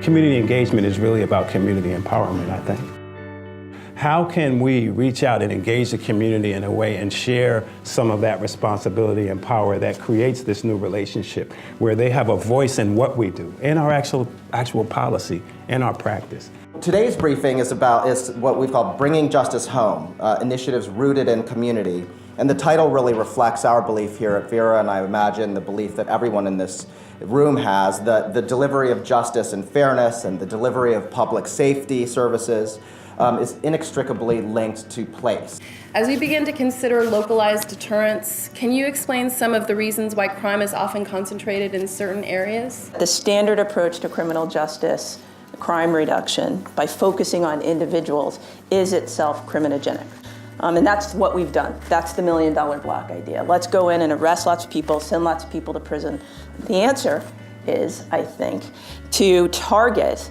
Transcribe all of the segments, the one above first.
Community engagement is really about community empowerment, I think. How can we reach out and engage the community in a way and share some of that responsibility and power that creates this new relationship where they have a voice in what we do, in our actual policy, in our practice? Today's briefing is what we've called Bringing Justice Home, initiatives rooted in community. And the title really reflects our belief here at Vera, and I imagine the belief that everyone in this room has, that the delivery of justice and fairness and the delivery of public safety services is inextricably linked to place. As we begin to consider localized deterrence, can you explain some of the reasons why crime is often concentrated in certain areas? The standard approach to criminal justice, crime reduction, by focusing on individuals, is itself criminogenic. And that's what we've done. That's the $1 million block idea. Let's go in and arrest lots of people, send lots of people to prison. The answer is, I think, to target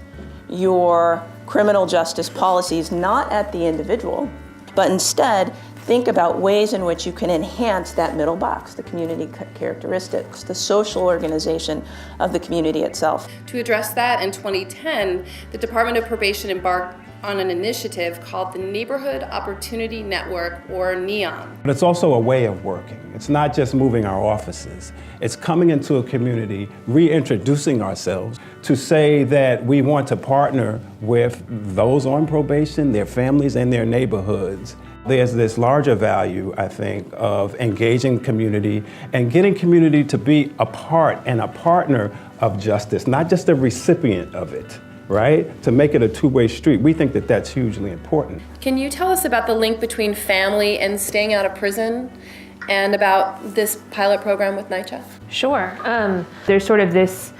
your criminal justice policies not at the individual, but instead think about ways in which you can enhance that middle box, the community characteristics, the social organization of the community itself. To address that, in 2010, the Department of Probation embarked on an initiative called the Neighborhood Opportunity Network, or NEON. But it's also a way of working. It's not just moving our offices. It's coming into a community, reintroducing ourselves to say that we want to partner with those on probation, their families, and their neighborhoods. There's this larger value, I think, of engaging community and getting community to be a part and a partner of justice, not just a recipient of it, right? To make it a two-way street. We think that that's hugely important. Can you tell us about the link between family and staying out of prison and about this pilot program with NYCHA? Sure. There's sort of this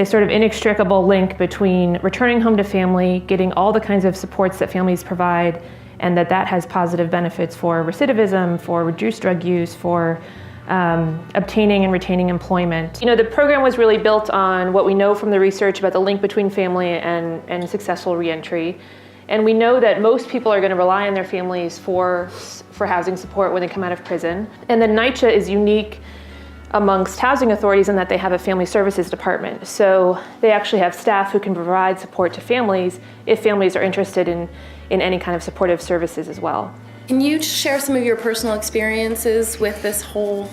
sort of inextricable link between returning home to family, getting all the kinds of supports that families provide, and that has positive benefits for recidivism, for reduced drug use, for obtaining and retaining employment. You know, the program was really built on what we know from the research about the link between family and successful reentry. And we know that most people are going to rely on their families for housing support when they come out of prison. And then NYCHA is unique amongst housing authorities in that they have a family services department. So they actually have staff who can provide support to families if families are interested in any kind of supportive services as well. Can you share some of your personal experiences with this whole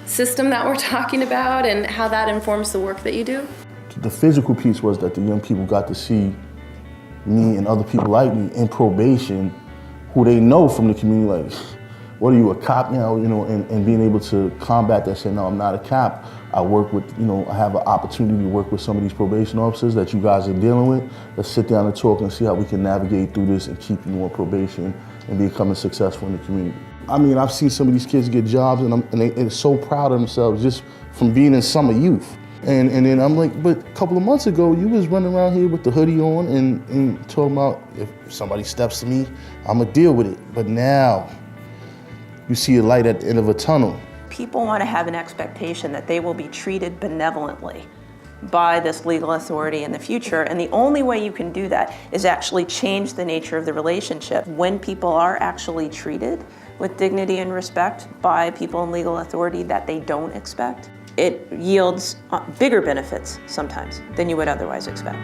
system that we're talking about and how that informs the work that you do? The physical piece was that the young people got to see me and other people like me in probation who they know from the community, like, what are you, a cop now? You know, and being able to combat that, saying, no, I'm not a cop. I work with, I have an opportunity to work with some of these probation officers that you guys are dealing with. Let's sit down and talk and see how we can navigate through this and keep you on probation and becoming successful in the community. I mean, I've seen some of these kids get jobs and they're so proud of themselves just from being in summer youth. And then I'm like, but a couple of months ago, you was running around here with the hoodie on and talking about if somebody steps to me, I'm gonna deal with it. But now, you see a light at the end of a tunnel. People want to have an expectation that they will be treated benevolently by this legal authority in the future, and the only way you can do that is actually change the nature of the relationship. When people are actually treated with dignity and respect by people in legal authority that they don't expect, it yields bigger benefits sometimes than you would otherwise expect.